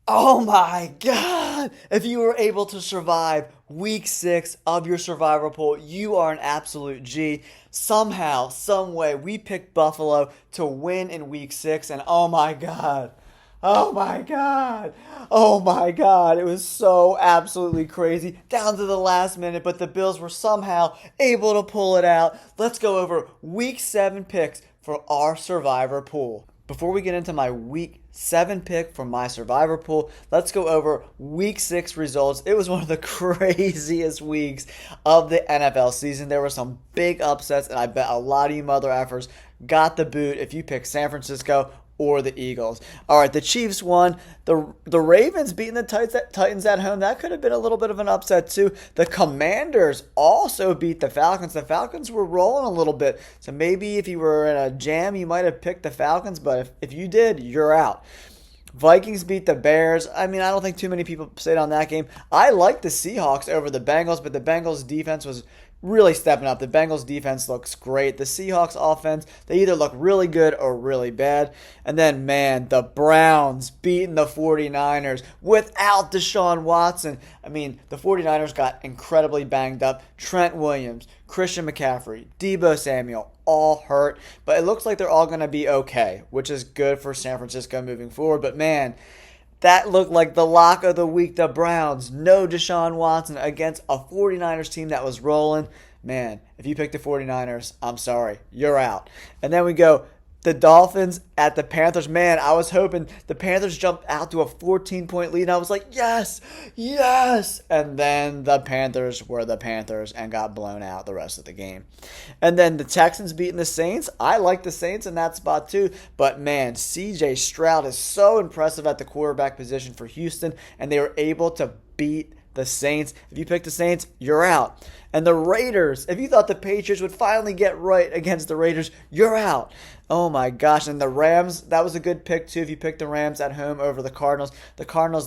Oh my God! If you were able to survive week 6 of your survivor pool, you are an absolute G. Somehow, some way, we picked Buffalo to win in week 6, and oh my God. Oh my God. Oh my God. It was so absolutely crazy down to the last minute, but the Bills were somehow able to pull it out. Let's go over week 7 picks for our survivor pool. Before we get into my week 7 pick for my survivor pool, let's go over week 6 results. It was one of the craziest weeks of the NFL season. There were some big upsets, and I bet a lot of you mother effers got the boot if you picked San Francisco or the Eagles. All right, the Chiefs won. The Ravens beating the Titans at home. That could have been a little bit of an upset too. The Commanders also beat the Falcons. The Falcons were rolling a little bit. So maybe if you were in a jam, you might have picked the Falcons. But if you did, you're out. Vikings beat the Bears. I mean, I don't think too many people stayed on that game. I like the Seahawks over the Bengals, but the Bengals defense was really stepping up. The Bengals defense looks great. The Seahawks offense, they either look really good or really bad. And then, man, the Browns beating the 49ers without Deshaun Watson. I mean, the 49ers got incredibly banged up. Trent Williams, Christian McCaffrey, Deebo Samuel, all hurt. But it looks like they're all going to be okay, which is good for San Francisco moving forward. But, man, that looked like the lock of the week. The Browns, no Deshaun Watson against a 49ers team that was rolling. Man, if you pick the 49ers, I'm sorry. You're out. And then we go the Dolphins at the Panthers. Man, I was hoping the Panthers jumped out to a 14-point lead. And I was like, yes, yes. And then the Panthers were the Panthers and got blown out the rest of the game. And then the Texans beating the Saints. I like the Saints in that spot too. But man, CJ Stroud is so impressive at the quarterback position for Houston. And they were able to beat the Saints. If you pick the Saints, you're out. And the Raiders, if you thought the Patriots would finally get right against the Raiders, you're out. Oh my gosh. And the Rams, that was a good pick too. If you picked the Rams at home over the Cardinals,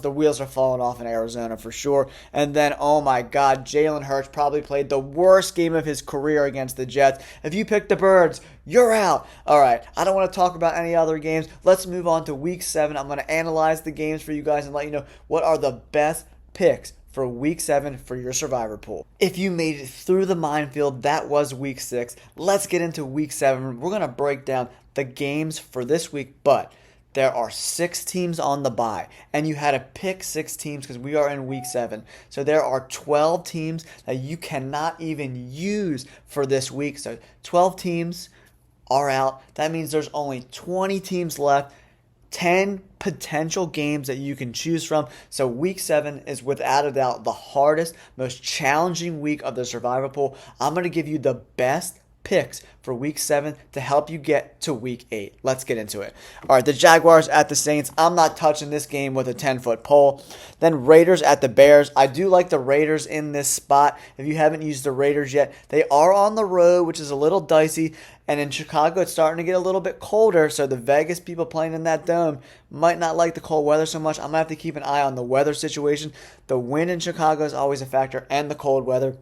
the wheels are falling off in Arizona for sure. And then, oh my God, Jalen Hurts probably played the worst game of his career against the Jets. If you picked the Birds, you're out. All right, I don't want to talk about any other games. Let's move on to week 7. I'm going to analyze the games for you guys and let you know what are the best picks for week 7 for your survivor pool. If you made it through the minefield, that was week 6. Let's get into week 7. We're going to break down the games for this week, but there are 6 teams on the bye, and you had to pick 6 teams because we are in week 7. So there are 12 teams that you cannot even use for this week. So 12 teams are out. That means there's only 20 teams left. 10 potential games that you can choose from. So week 7 is without a doubt the hardest, most challenging week of the survivor pool. I'm going to give you the best picks for week 7 to help you get to week 8. Let's get into it. All right, the Jaguars at the Saints. I'm not touching this game with a 10-foot pole. Then Raiders at the Bears. I do like the Raiders in this spot. If you haven't used the Raiders yet, they are on the road, which is a little dicey. And in Chicago, it's starting to get a little bit colder, so the Vegas people playing in that dome might not like the cold weather so much. I'm going to have to keep an eye on the weather situation. The wind in Chicago is always a factor, and the cold weather.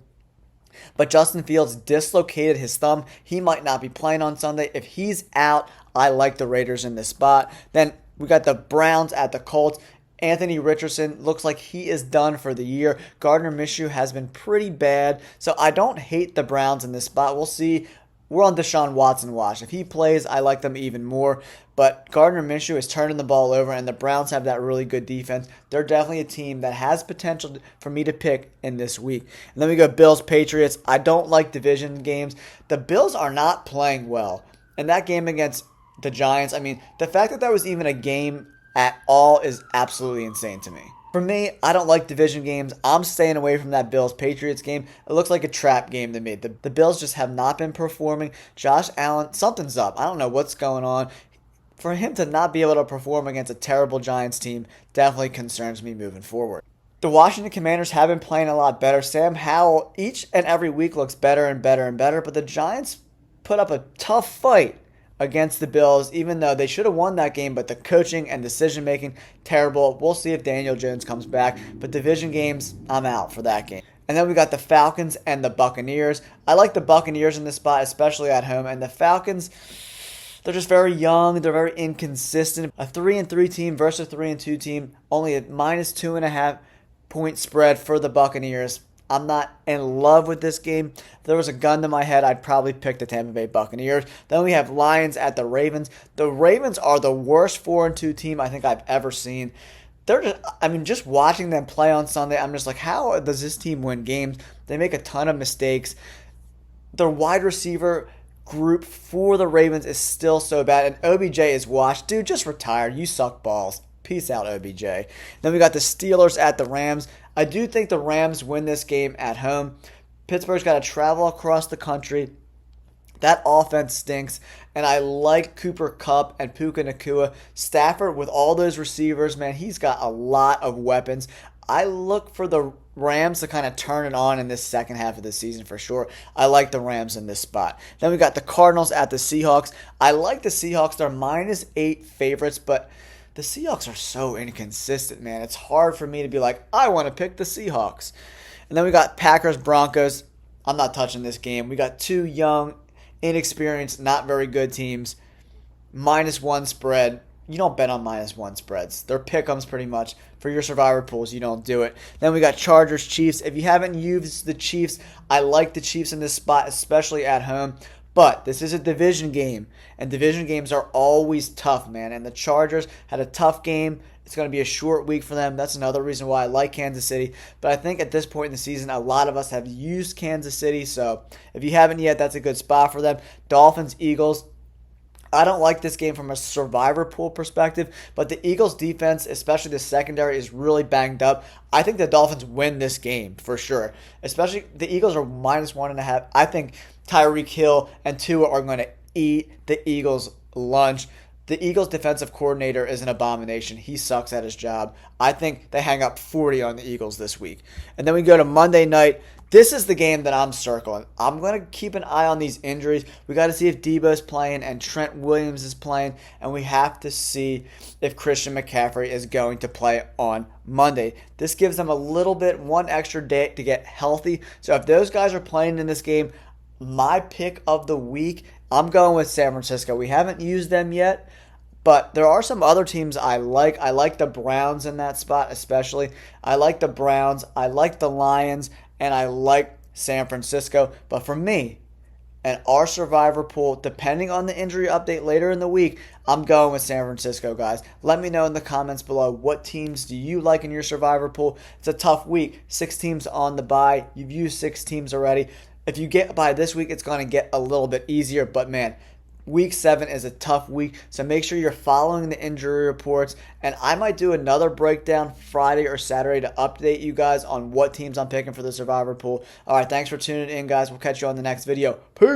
But Justin Fields dislocated his thumb. He might not be playing on Sunday. If he's out, I like the Raiders in this spot. Then we got the Browns at the Colts. Anthony Richardson looks like he is done for the year. Gardner Minshew has been pretty bad, so I don't hate the Browns in this spot. We'll see. We're on Deshaun Watson watch. If he plays, I like them even more. But Gardner Minshew is turning the ball over, and the Browns have that really good defense. They're definitely a team that has potential for me to pick in this week. And then we go Bills-Patriots. I don't like division games. The Bills are not playing well. And that game against the Giants, I mean, the fact that was even a game at all is absolutely insane to me. For me, I don't like division games. I'm staying away from that Bills-Patriots game. It looks like a trap game to me. The Bills just have not been performing. Josh Allen, something's up. I don't know what's going on. For him to not be able to perform against a terrible Giants team definitely concerns me moving forward. The Washington Commanders have been playing a lot better. Sam Howell, each and every week looks better and better and better, but the Giants put up a tough fight against the Bills, even though they should have won that game, but the coaching and decision-making, terrible. We'll see if Daniel Jones comes back, but division games, I'm out for that game. And then we got the Falcons and the Buccaneers. I like the Buccaneers in this spot, especially at home, and the Falcons, They're just very young. They're very inconsistent. A 3-3 team versus a 3-2 team, only a -2.5 point spread for the Buccaneers. I'm not in love with this game. If there was a gun to my head, I'd probably pick the Tampa Bay Buccaneers. Then we have Lions at the Ravens. The Ravens are the worst 4-2 team I think I've ever seen. They're just, just watching them play on Sunday, I'm just like, how does this team win games? They make a ton of mistakes. Their wide receiver group for the Ravens is still so bad, and OBJ is washed. Dude, just retire. You suck balls. Peace out, OBJ. Then we got the Steelers at the Rams. I do think the Rams win this game at home. Pittsburgh's got to travel across the country. That offense stinks, and I like Cooper Kupp and Puka Nacua. Stafford, with all those receivers, man, he's got a lot of weapons. I look for the Rams to kind of turn it on in this second half of the season for sure. I like the Rams in this spot. Then we got the Cardinals at the Seahawks. I like the Seahawks. They're -8 favorites, but the Seahawks are so inconsistent, man. It's hard for me to be like, I want to pick the Seahawks. And then we got Packers-Broncos. I'm not touching this game. We got two young, inexperienced, not very good teams. -1 spread. You don't bet on -1 spreads. They're pick-ems pretty much. For your survivor pools, you don't do it. Then we got Chargers-Chiefs. If you haven't used the Chiefs, I like the Chiefs in this spot, especially at home. But this is a division game, and division games are always tough, man. And the Chargers had a tough game. It's going to be a short week for them. That's another reason why I like Kansas City. But I think at this point in the season, a lot of us have used Kansas City. So if you haven't yet, that's a good spot for them. Dolphins, Eagles. I don't like this game from a survivor pool perspective, but the Eagles' defense, especially the secondary, is really banged up. I think the Dolphins win this game for sure. Especially the Eagles are -1.5. I think Tyreek Hill and Tua are going to eat the Eagles' lunch. The Eagles' defensive coordinator is an abomination. He sucks at his job. I think they hang up 40 on the Eagles this week. And then we go to Monday night. This is the game that I'm circling. I'm going to keep an eye on these injuries. We got to see if Debo's playing and Trent Williams is playing, and we have to see if Christian McCaffrey is going to play on Monday. This gives them a little bit, one extra day to get healthy. So if those guys are playing in this game, my pick of the week, I'm going with San Francisco. We haven't used them yet, but there are some other teams I like. I like the Browns in that spot especially. I like the Browns. I like the Lions. And I like San Francisco. But for me, and our survivor pool, depending on the injury update later in the week, I'm going with San Francisco, guys. Let me know in the comments below, what teams do you like in your survivor pool? It's a tough week. 6 teams on the bye. You've used 6 teams already. If you get by this week, it's going to get a little bit easier. But, man, Week 7 is a tough week, so make sure you're following the injury reports. And I might do another breakdown Friday or Saturday to update you guys on what teams I'm picking for the survivor pool. All right, thanks for tuning in, guys. We'll catch you on the next video. Peace!